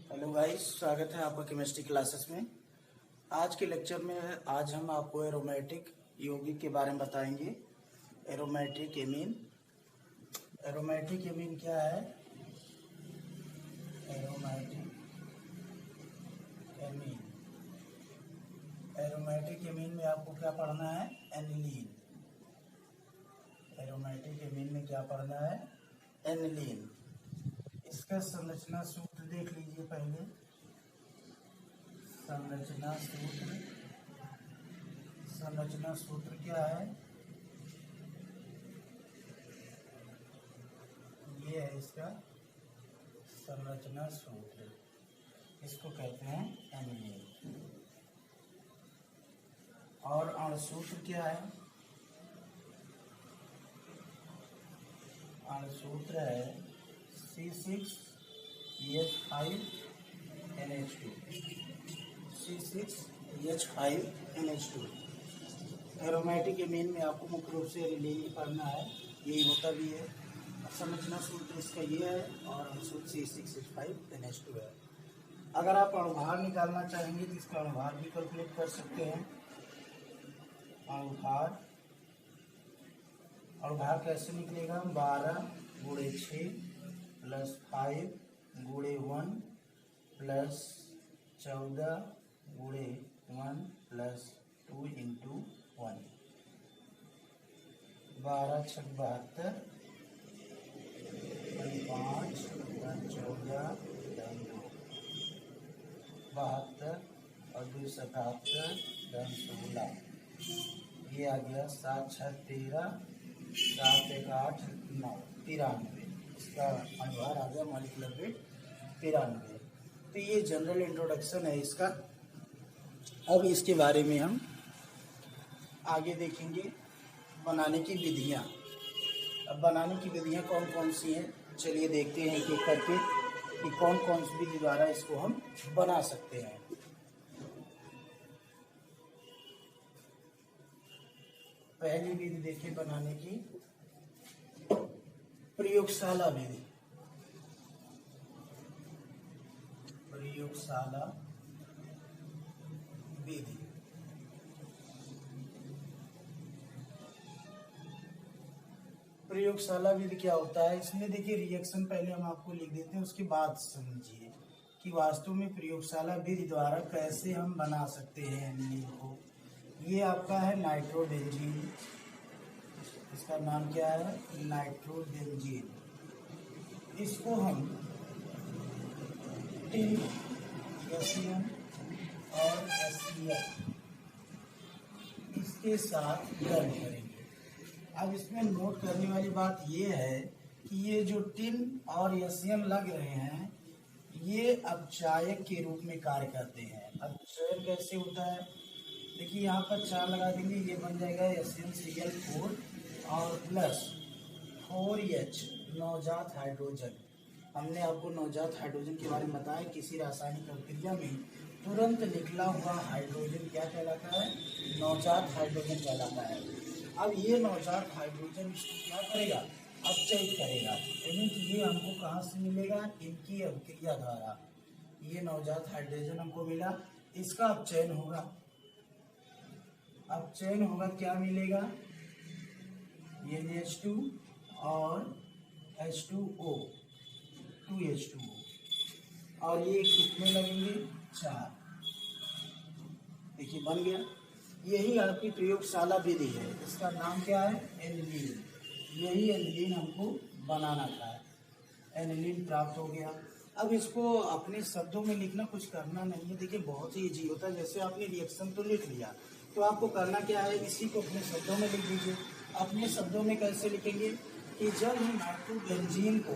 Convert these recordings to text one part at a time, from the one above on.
Hello guys, स्वागत है आपका केमिस्ट्री क्लासेस में। आज के लेक्चर में आज हम आपको एरोमेटिक यौगिक के बारे में बताएंगे। Aromatic amine. एरोमेटिक एमीन क्या है? Aromatic amine. एरोमेटिक एमीन में आपको क्या पढ़ना है? एनिलीन। एरोमेटिक एमीन में क्या पढ़ना है? एनिलीन। इसका संरचना सूत्र देख लीजिए पहले। संरचना सूत्र क्या है? ये है इसका संरचना सूत्र। इसको कहते हैं एनिलीन। और अणुसूत्र क्या है? अणुसूत्र है C6H5NH2। C6H5NH2। एरोमेटिक एमीन में आपको मुख्य रूप से एनिलीन ही पढ़ना है, यही होता भी है। संरचना सूत्र इसका ये है और अणुसूत्र C6H5NH2 है। अगर आप अणुभार निकालना चाहेंगे तो इसका अणुभार भी कैलकुलेट कर सकते हैं। अणुभार कैसे निकलेगा? 12 × 6 + 5 × 1 + 14 × 1 + 2 × 1। 12 × 6 = 72, 5 × 14 = 2, 72 और 2 = 77, 16। ये आ गया 7 × 6 = 13, 7 × 1 = 8, 9, 93। इसका अणुभार आ गया मॉलिक्यूलर वेट 93। तो ये जनरल इंट्रोडक्शन है इसका। अब इसके बारे में हम आगे देखेंगे बनाने की विधियाँ। अब बनाने की विधियाँ कौन कौन सी हैं, चलिए देखते हैं एक एक करके कि कौन कौन सी विधि द्वारा इसको हम बना सकते हैं। पहली विधि देखिए बनाने की, प्रयोगशाला विधि। प्रयोगशाला विधि प्रयोगशाला विधि क्या होता है? इसमें देखिए रिएक्शन पहले हम आपको लिख देते हैं, उसके बाद समझिए कि वास्तव में प्रयोगशाला विधि द्वारा कैसे हम बना सकते हैं एनिलीन को। ये आपका है नाइट्रोबेंजीन। इसका नाम क्या है? नाइट्रोबेंजीन। इसको हम टिन, एसियन और एससीएल इसके साथ गर्म करेंगे। अब इसमें नोट करने वाली बात ये है कि ये जो टिन और एसियन लग रहे हैं ये अपचायक के रूप में कार्य करते हैं। अपचयन कैसे होता है? देखिए यहाँ पर 4 लगा देंगे, ये बन जाएगा SnCl4 और प्लस 4H नवजात हाइड्रोजन। हमने आपको नवजात हाइड्रोजन के बारे में बताया, किसी रासायनिक अभिक्रिया में तुरंत निकला हुआ हाइड्रोजन क्या कहलाता है? नवजात हाइड्रोजन कहलाता है। अब ये नवजात हाइड्रोजन इसको क्या करेगा? अपचयित करेगा। यानी कि ये हमको कहाँ से मिलेगा? इनकी अभिक्रिया द्वारा ये नवजात हाइड्रोजन हमको मिला, इसका अपचयन होगा। अपचयन होगा, क्या मिलेगा? NH2 और H2O, 2H2O। और ये कितने लगेंगे? 4। देखिए बन गया। यही आपकी प्रयोगशाला विधि है। इसका नाम क्या है? एनिलीन। यही एनिलीन हमको बनाना था। एनिलीन प्राप्त हो गया। अब इसको अपने शब्दों में लिखना कुछ करना नहीं है। देखिए बहुत ही इजी होता है। जैसे आपने रिएक्शन तो लिख लिया, तो आपको करना क्या है? इसी को अपने शब्दों में लिख दीजिए। अपने शब्दों में कैसे लिखेंगे कि जब हम नाइट्रोबेंजीन को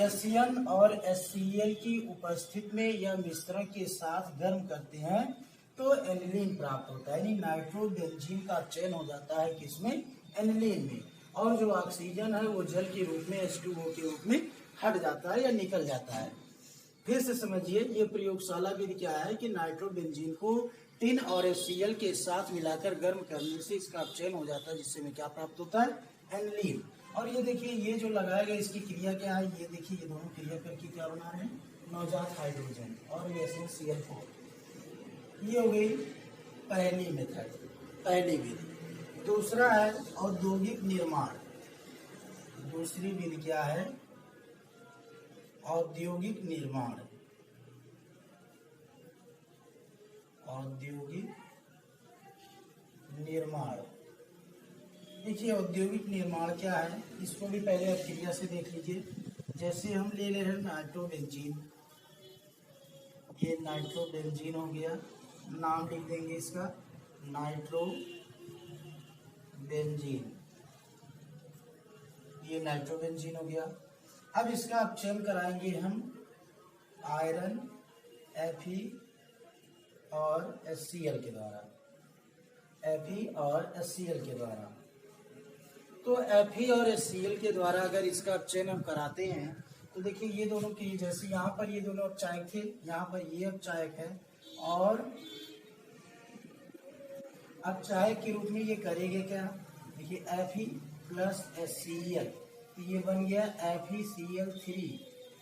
एसियन और एससीएल की उपस्थिति में या मिश्रण के साथ गर्म करते हैं तो एनिलीन प्राप्त होता है। यानी नाइट्रोबेंजीन का चयन हो जाता है किसमें? एनिलीन में। और जो ऑक्सीजन है वो जल के रूप में H2O के रूप में हट जाता है या निकल जाता है। फिर से समझिए, ये प्रयोगशाला विधि क्या है कि नाइट्रोबेंजीन को टिन और HCl के साथ मिलाकर गर्म करने से इसका अपचयन हो जाता है, जिससे में क्या प्राप्त होता है? एनिलीन। और ये देखिए ये जो लगाया गया इसकी क्रिया क्या है, ये देखिए ये दोनों क्रिया करके क्या बना रहे हैं, नवजात हाइड्रोजन और CH4। ये हो गई पहली मेथड, पहली विधि। दूसरा है औद्योगिक निर्माण। दूसरी विधि क्या है, औद्योगिक निर्माण। औद्योगिक निर्माण, देखिए औद्योगिक निर्माण क्या है, इसको भी पहले आप क्रिया से देख लीजिए। जैसे हम ले रहे हैं नाइट्रोबेंजीन, ये नाइट्रोबेंजीन हो गया, नाम लिख देंगे इसका नाइट्रोबेंजीन, ये नाइट्रोबेंजीन हो गया। अब इसका अपचयन कराएंगे हम आयरन Fe और HCl के द्वारा, Fe और HCl के द्वारा। तो Fe और HCl के द्वारा अगर इसका अपचयन हम कराते हैं तो देखिए ये दोनों की, जैसे यहाँ पर ये दोनों अपचायक थे, यहाँ पर ये अपचायक है और अपचायक के रूप में ये करेंगे क्या, देखिए Fe प्लस HCl, तो ये बन गया FeCl3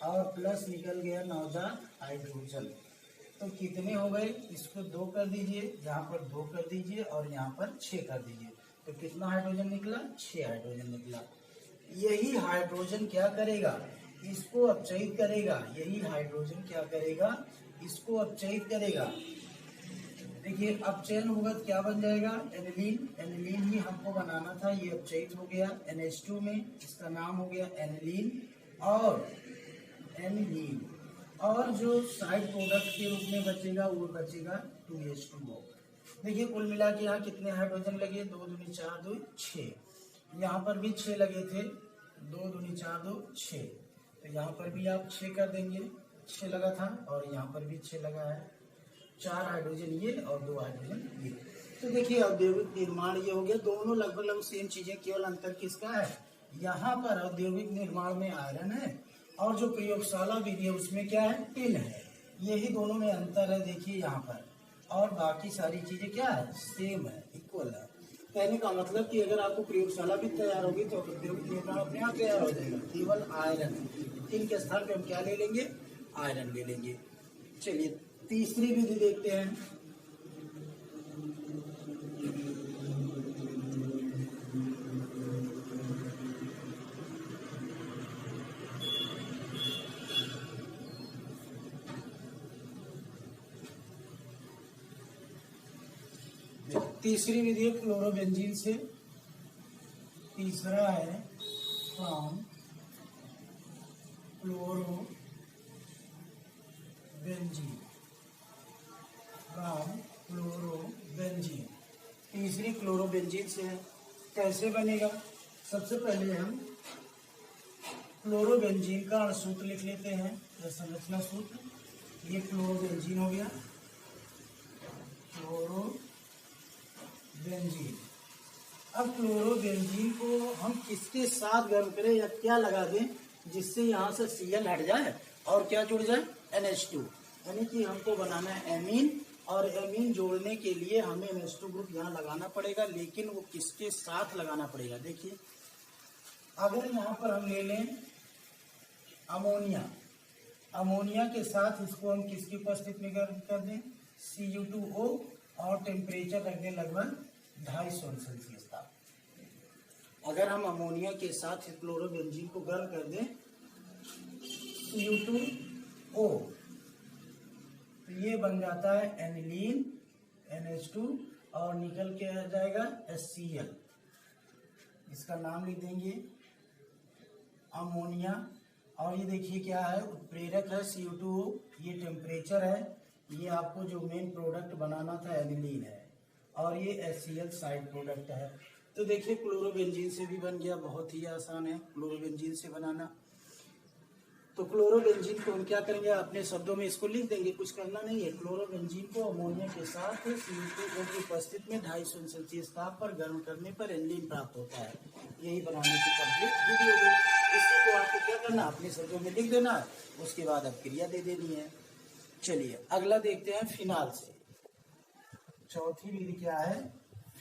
और प्लस निकल गया नवजात हाइड्रोजन। तो कितने हो गए, इसको 2 कर दीजिए, यहाँ पर 2 कर दीजिए और यहाँ पर 6 कर दीजिए, तो कितना हाइड्रोजन निकला, 6 हाइड्रोजन निकला। यही हाइड्रोजन क्या करेगा, इसको अपचयित करेगा। यही हाइड्रोजन क्या करेगा, इसको अपचयित करेगा। देखिए अपचयन होगा तो क्या बन जाएगा, एनिलीन। एनिलीन ही हमको बनाना था, ये अपचयित हो गया NH2 में, इसका नाम हो गया एनिलीन। और एनिलीन और जो साइड प्रोडक्ट के रूप में बचेगा वो बचेगा 2H2O। देखिए कुल मिला के यहाँ कितने हाइड्रोजन लगे, 2 दूनी 4 2 6। यहाँ पर भी 6 लगे थे, 2 दूनी 4 2 6, तो यहाँ पर भी आप 6 कर देंगे, 6 लगा था और यहाँ पर भी 6 लगा है, 4 हाइड्रोजन ये और 2 हाइड्रोजन ये। तो देखिए औद्योगिक निर्माण ये हो गया, दोनों लगभग सेम चीजें, केवल अंतर किसका है, यहाँ पर औद्योगिक निर्माण में आयरन है और जो प्रयोगशाला विधि है उसमें क्या है, टिन है। यही दोनों में अंतर है, देखिए यहाँ पर, और बाकी सारी चीजें क्या है, सेम है, इक्वल है। कहने का मतलब कि अगर आपको प्रयोगशाला भी तैयार होगी तो औद्योगिक निर्माण अपने आप तैयार हो जाएगा, केवल आयरन, टिन के स्थान पे हम क्या ले लेंगे, आयरन ले लेंगे। चलिए तीसरी विधि देखते हैं। तीसरी विधि है क्लोरोबेंजीन से। तीसरा है फ्रॉम क्लोरोबेंजीन, फ्रॉम क्लोरोबेंजीन। तीसरी क्लोरोबेंजीन से है। कैसे बनेगा, सबसे पहले हम क्लोरोबेंजीन का अणुसूत्र लिख लेते हैं, संरचना सूत्र। ये क्लोरोबेंजीन हो गया, क्लोरोबेंजीन। अब क्लोरोबेंजीन को हम किसके साथ गर्म करें या क्या लगा दें जिससे यहाँ से Cl हट जाए और क्या जुड़ जाए, NH2, यानी कि हमको बनाना है एमीन, और एमीन जोड़ने के लिए हमें NH2 ग्रुप यहाँ लगाना पड़ेगा, लेकिन वो किसके साथ लगाना पड़ेगा। देखिए अगर यहाँ पर हम ले लें अमोनिया, अमोनिया के साथ इसको हम किसकी उपस्थिति में गर्म कर दें, Cu2O, और टेम्परेचर रख दें लगभग 250 सेल्सियस तक। अगर हम अमोनिया के साथ क्लोरोबेंजीन को गर्म कर दें Cu2O, तो ये बन जाता है एनिलीन NH2 और निकल के आ जाएगा HCl। इसका नाम लिख देंगे अमोनिया। और ये देखिए क्या है, उत्प्रेरक है Cu2O, ये टेम्परेचर है, ये आपको जो मेन प्रोडक्ट बनाना था एनिलीन है, और ये HCl साइड प्रोडक्ट है। तो देखिए क्लोरोबेंजीन से भी बन गया, बहुत ही आसान है क्लोरोबेंजीन से बनाना। तो क्लोरोबेंजीन को हम क्या करेंगे, अपने शब्दों में इसको लिख देंगे, कुछ करना नहीं है। क्लोरोबेंजीन को अमोनिया के साथ Cu2O की उपस्थिति में 250 सेल्सियस ताप पर गर्म करने पर एनिलीन प्राप्त होता है। यही बनाने की कंप्लीट विधि हो गई। इसी को आपको क्या करना, अपने शब्दों में लिख देना, उसके बाद अब क्रिया दे देनी है। चलिए अगला देखते हैं फिनाल से। चौथी विधि क्या है,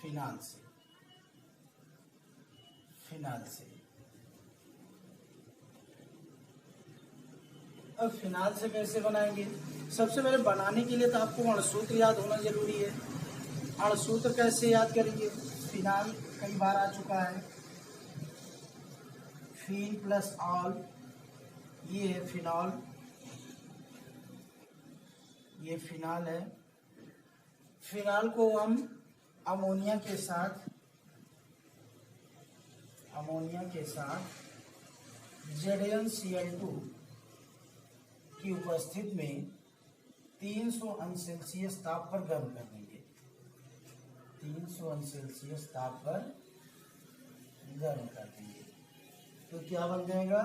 फिनाल से। फिनाल से अब फिनाल से कैसे बनाएंगे? सबसे पहले बनाने के लिए तो आपको अणसूत्र याद होना जरूरी है। अणसूत्र कैसे याद करेंगे? फिनाल कई बार आ चुका है, फीन प्लस ऑल, ये है फिनॉल, ये फिनाल है। फिनाल को हम अमोनिया के साथ ZnCl2 की उपस्थिति में 300 अंश सेल्सियस ताप पर गर्म कर देंगे। 300 अंश सेल्सियस ताप पर गर्म कर देंगे तो क्या बन जाएगा?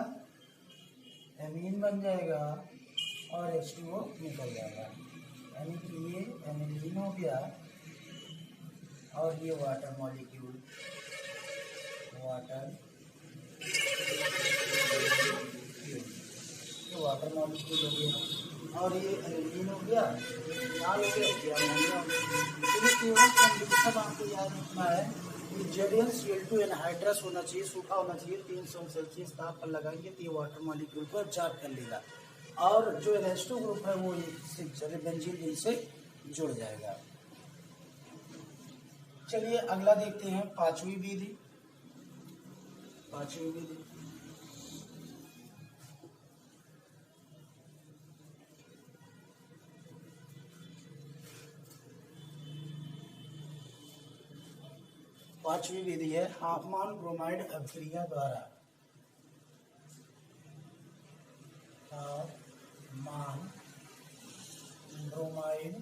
एमीन बन जाएगा और H2O निकल जाएगा, यानी कि ये एनिलीन हो गया और ये वाटर मॉलिक्यूल, वाटर मॉलिक्यूल हो गया और ये एनिलीन हो गया, लाल हो गया, अमोनिया हो गया। केवल कंडीशन आपको याद रखना है कि ZnCl2 एनहाइड्रस होना चाहिए, सूखा होना चाहिए। 300 सेल्सियस ताप पर लगाएंगे तो ये वाटर मॉलिक्यूल को एब्जॉर्ब कर लेगा और जो NH2 ग्रुप है वो बेंजीन रिंग से जुड़ जाएगा। चलिए अगला देखते हैं, पांचवी विधि। पांचवी विधि है हाफमान ब्रोमाइड अभिक्रिया द्वारा। हाफमान ब्रोमाइड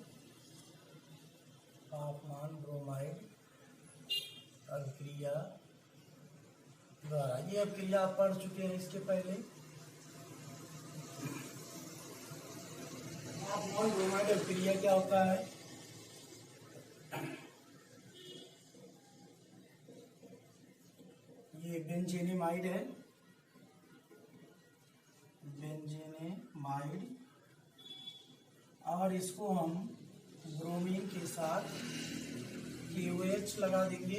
अभिक्रिया द्वारा। ये अभिक्रिया आप पढ़ चुके हैं इसके पहले। हाफमान ब्रोमाइड अभिक्रिया क्या होता है? ये बेंजेनेमाइड है, और इसको हम ब्रोमीन के साथ KOH लगा देंगे,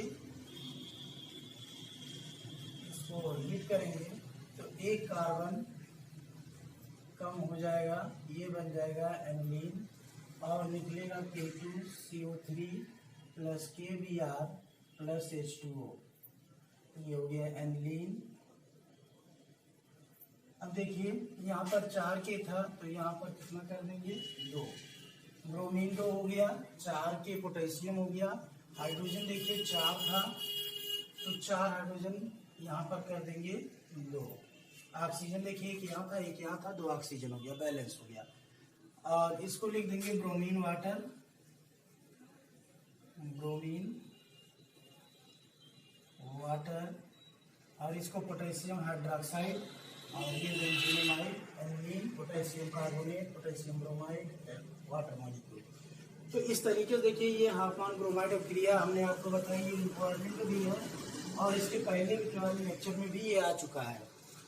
इसको हीट करेंगे तो एक कार्बन कम हो जाएगा, ये बन जाएगा एनिलीन और निकलेगा K2CO3 plus KBr plus H2O, ये हो गया एनिलीन। अब देखिए यहाँ पर 4 के था तो यहाँ पर कितना कर देंगे? 2। ब्रोमीन 2 हो गया, 4 के पोटेशियम हो गया, हाइड्रोजन देखिए 4 था तो 4 हाइड्रोजन यहाँ पर कर देंगे 2। ऑक्सीजन देखिए एक यहाँ था, एक यहाँ था, 2 ऑक्सीजन हो गया, बैलेंस हो गया। और इसको लिख देंगे ब्रोमीन वाटर और इसको पोटेशियम हाइड्रोक्साइड और ये benzenamide, aniline, potassium carbonate, potassium bromide, water molecule. तो इस तरीके से देखिए ये हाफमान ब्रोमाइड अभिक्रिया हमने आपको बताई, ये इम्पोर्टेंट भी है और इसके पहले लेक्चर में भी ये आ चुका है।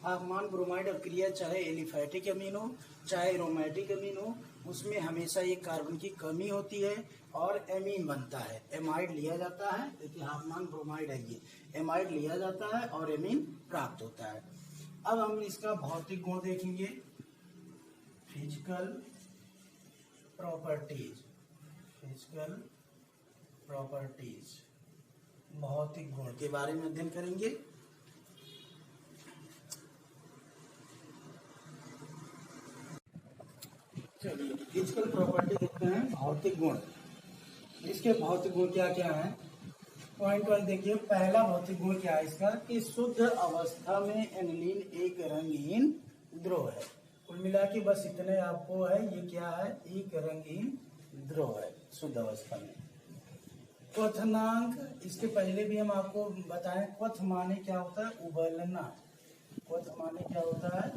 हाफमान ब्रोमाइड अभिक्रिया चाहे एलिफैटिक अमीन हो चाहे एरोमेटिक अमीन हो, उसमें हमेशा एक कार्बन की कमी होती है और एमीन बनता है, एमाइड लिया जाता है। देखिए हाफमान ब्रोमाइड है, ये एमाइड लिया जाता है और एमीन प्राप्त होता है। अब हम इसका भौतिक गुण देखेंगे, फिजिकल प्रॉपर्टीज, भौतिक गुण के बारे में अध्ययन करेंगे। चलिए फिजिकल प्रॉपर्टी देखते हैं, भौतिक गुण। इसके भौतिक गुण क्या क्या है? पॉइंट वाइज देखिए। पहला भौतिक गुण क्या है इसका कि शुद्ध अवस्था में एनिलीन एक रंगहीन द्रव है। कुल मिला के बस इतने आपको है, ये क्या है? एक रंगहीन द्रव है शुद्ध अवस्था में। क्वथनांक, इसके पहले भी हम आपको बताएं, क्वथ माने क्या होता है? उबलना। क्वथ माने क्या होता है?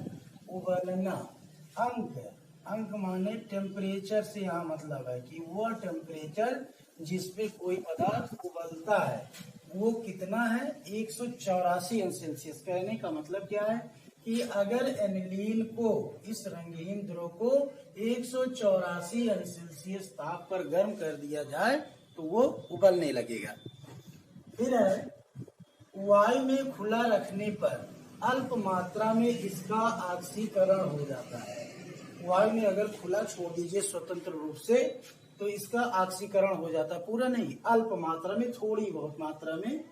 उबलना। अंक माने टेम्परेचर से यहाँ मतलब है कि वो टेम्परेचर जिसपे कोई पदार्थ उबलता है वो कितना है? 184 अंश सेल्सियस। कहने का मतलब क्या है कि अगर एनिलीन को, इस रंगहीन द्रव को 184 अंश सेल्सियस ताप पर गर्म कर दिया जाए तो वो उबलने लगेगा। फिर है वायु में खुला रखने पर अल्प मात्रा में इसका ऑक्सीकरण हो जाता है। वायु में अगर खुला छोड़ दीजिए स्वतंत्र रूप से तो इसका ऑक्सीकरण हो जाता है, पूरा नहीं, अल्प मात्रा में, थोड़ी बहुत मात्रा में।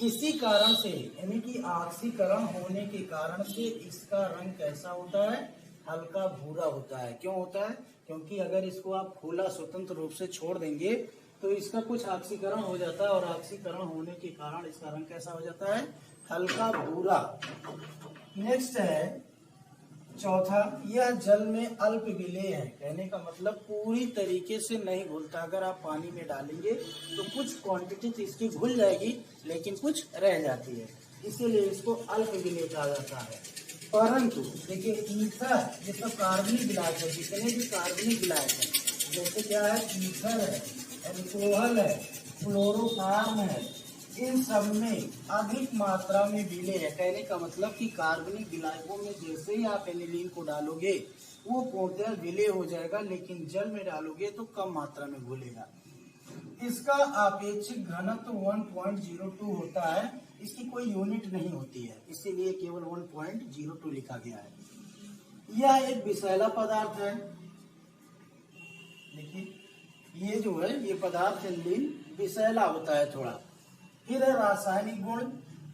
इसी कारण से यानी कि ऑक्सीकरण होने के कारण से इसका रंग कैसा होता है, हल्का भूरा होता है। क्यों होता है? क्योंकि अगर इसको आप खुला स्वतंत्र रूप से छोड़ देंगे तो इसका कुछ ऑक्सीकरण हो जाता है और ऑक्सीकरण होने के कारण इसका रंग कैसा हो जाता है, हल्का भूरा। नेक्स्ट है चौथा, यह जल में अल्प विलेय है। कहने का मतलब पूरी तरीके से नहीं घुलता, अगर आप पानी में डालेंगे तो कुछ क्वांटिटी तो इसकी घुल जाएगी लेकिन कुछ रह जाती है, इसीलिए इसको अल्प विलेय कहा जाता है। परंतु देखिए ईथर, ये सब कार्बनिक विलायक है, जितने भी कार्बनिक विलायक है, जैसे क्या है, ईथर है, एल्कोहल है, क्लोरोफॉर्म है, इन सब में अधिक मात्रा में विलेय है। कहने का मतलब कि कार्बनिक विलायकों में जैसे ही आप एनिलीन को डालोगे वो पूर्णतः विलेय हो जाएगा, लेकिन जल में डालोगे तो कम मात्रा में घुलेगा। इसका आपेक्षिक घनत्व 1.02 होता है, इसकी कोई यूनिट नहीं होती है, इसीलिए केवल 1.02 लिखा गया है। यह एक विषैला पदार्थ है। देखिए ये जो है ये पदार्थ एनिलीन विषैला होता है थोड़ा। फिर है रासायनिक गुण।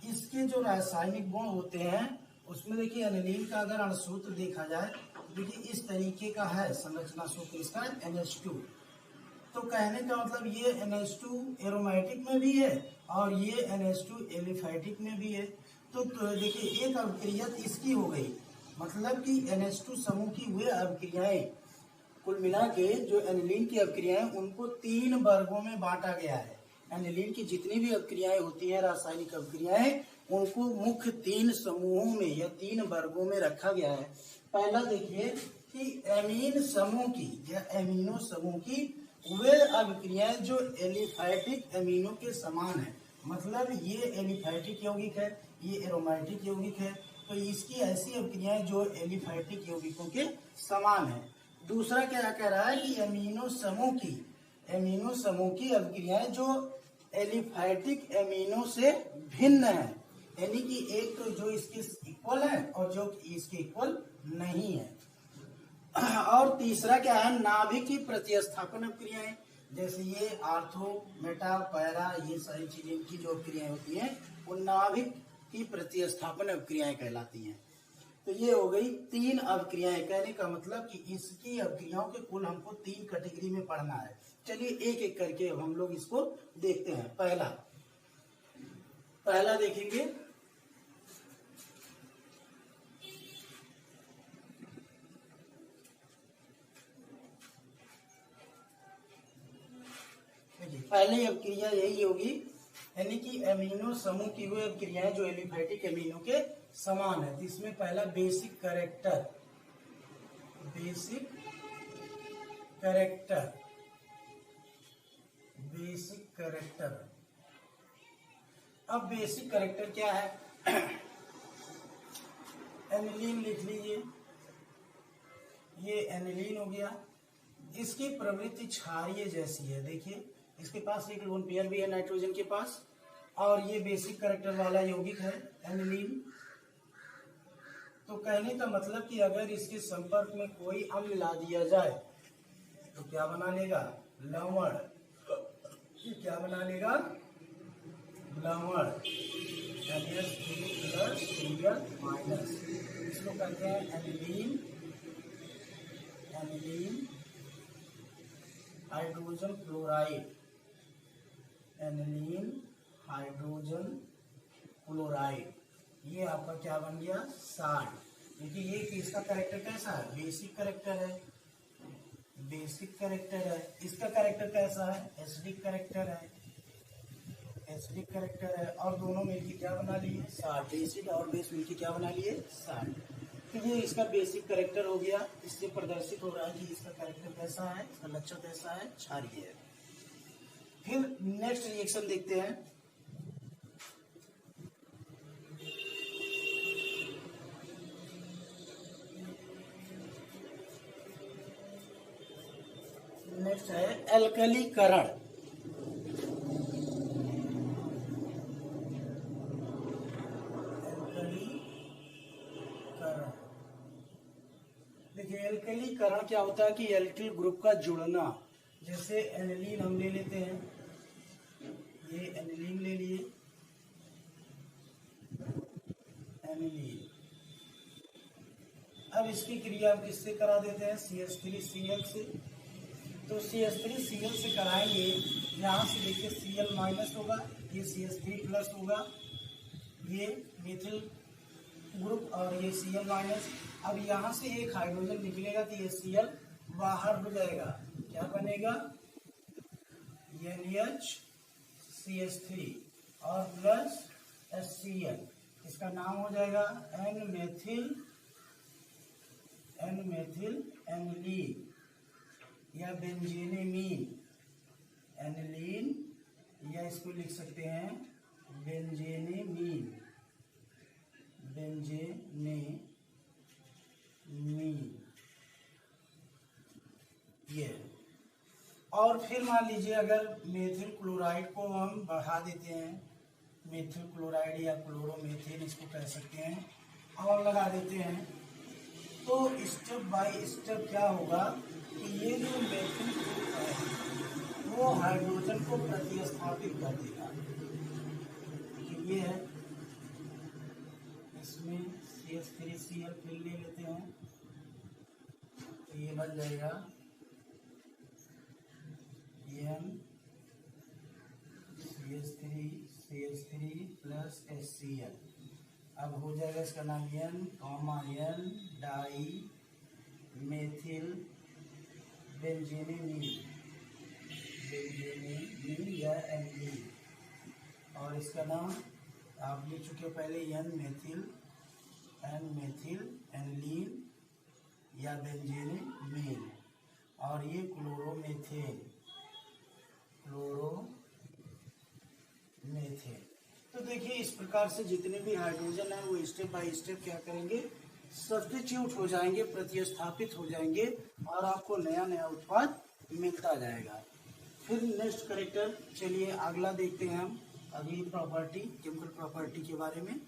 इसके जो रासायनिक गुण होते हैं उसमें देखिए एनिलीन का अगर अणुसूत्र देखा जाए तो देखिए इस तरीके का है संरचना सूत्र इसका, NH2। तो कहने का मतलब ये NH2 एरोमेटिक में भी है और ये NH2 एलिफैटिक में भी है। तो देखिए एक अभिक्रिया इसकी हो गई, मतलब कि NH2 समूह की हुए अभिक्रियाएं, कुल मिला के जो एनिलीन की अभिक्रियाएं उनको 3 वर्गों में बांटा गया है। एनिलीन की जितनी भी अभिक्रियाएं होती हैं, रासायनिक अभिक्रियाएं, उनको मुख्य 3 समूहों में या 3 वर्गों में रखा गया है। पहला देखिए कि एमीन समूह की या एमिनो समूह की वे अभिक्रियाएं जो एलिफैटिक एमिनो के समान है, मतलब ये एलिफैटिक यौगिक है, ये एरोमेटिक यौगिक है, तो इसकी ऐसी अभिक्रियाएं जो एलिफैटिक यौगिकों के समान है। दूसरा क्या कह रहा है कि एमिनो समूह की अभिक्रियाएं जो एलिफैटिक एमिनो से भिन्न है, यानी कि एक तो जो इसके इक्वल है और जो इसके इक्वल नहीं है। और तीसरा क्या है, नाभिक की प्रतिस्थापन अभिक्रियाएं, जैसे ये आर्थो, मेटा, पैरा, ये सारी चीजें की जो अभिक्रियाएं होती हैं वो नाभिक की प्रतिस्थापन अभिक्रियाएं कहलाती हैं। तो ये हो गई 3 अभिक्रियाएं। कहने का मतलब कि इसकी अभिक्रियाओं के कुल हमको 3 कैटेगरी में पढ़ना है। चलिए एक एक करके अब हम लोग इसको देखते हैं। पहला देखेंगे, पहली अभिक्रिया यही होगी, यानी कि एमिनो समूह की हुई अभिक्रियाएं जो एलिफैटिक एमिनो के समान है। तो इसमें पहला बेसिक कैरेक्टर, अब बेसिक कैरेक्टर क्या है, एनिलीन लिख लीजिए, ये एनिलीन हो गया। इसकी प्रवृत्ति क्षारीय जैसी है। देखिए इसके पास एक लोन पेयर भी है नाइट्रोजन के पास, और ये बेसिक कैरेक्टर वाला यौगिक है एनिलीन। तो कहने का मतलब कि अगर इसके संपर्क में कोई अम्ल ला दिया जाए तो क्या बना लेगा, लवण। ये क्या बना लेगा, लवण, NH3+Cl-। इसको कहते हैं aniline hydrogen chloride, aniline hydrogen chloride. ये आपका क्या बन गया, साल्ट। देखिए ये इसका कैरेक्टर कैसा है, बेसिक कैरेक्टर है, इसका कैरेक्टर कैसा है, एसिडिक कैरेक्टर है, और दोनों मिलकर क्या बना लिए, साल्ट। एसिड और बेस मिलकर क्या बना लिए, साल्ट। तो ये इसका बेसिक कैरेक्टर हो गया। इससे प्रदर्शित हो रहा है कि इसका कैरेक्टर कैसा है, इसका लक्षण कैसा है, क्षारीय है। फिर नेक्स्ट रिएक्शन देखते हैं। नेक्स्ट है एल्कलीकरण। देखिए एल्कलीकरण क्या होता है कि एल्किल ग्रुप का जुड़ना। जैसे एनिलीन हम ले लेते हैं, ये एनिलीन ले लिए, एनिलीन। अब इसकी क्रिया हम किससे करा देते हैं, CH3Cl से। तो CH3Cl से कराएंगे, यहाँ से देखिए Cl माइनस होगा, ये CH3 प्लस होगा, ये मिथिल ग्रुप और ये Cl माइनस। अब यहाँ से एक हाइड्रोजन निकलेगा तो ये Cl बाहर हो जाएगा, क्या बनेगा, NaCH3 और प्लस HCl, इसका नाम हो जाएगा N-मेथिल एनिलीन या बेंजीनेमीन एनिलीन, या इसको लिख सकते हैं बेंजीनेमीन, ये। और फिर मान लीजिए अगर मेथिल क्लोराइड को हम बढ़ा देते हैं, मेथिल क्लोराइड या क्लोरोमेथिल इसको कह सकते हैं, और लगा देते हैं, तो स्टेप बाय स्टेप क्या होगा कि ये जो मेथिल ग्रुप है वो हाइड्रोजन को प्रतिस्थापित कर देगा। ये है, इसमें CH3Cl फिर ले लेते हैं, तो ये बन जाएगा CH3 प्लस HCl। अब हो जाएगा इसका नाम N, डाई मेथिल बेंजीनेमीन या एनिलीन, और इसका नाम आप लिख चुके हो पहले N-मेथिल एनिलीन या बेंजीनेमीन, और ये क्लोरोमेथेन। तो देखिए इस प्रकार से जितने भी हाइड्रोजन है वो स्टेप बाय स्टेप क्या करेंगे, सब्स्टिट्यूट हो जाएंगे, प्रतिस्थापित हो जाएंगे, और आपको नया नया उत्पाद मिलता जाएगा। फिर नेक्स्ट कैरेक्टर, चलिए अगला देखते हैं हम, अगली प्रॉपर्टी, केमिकल प्रॉपर्टी के बारे में।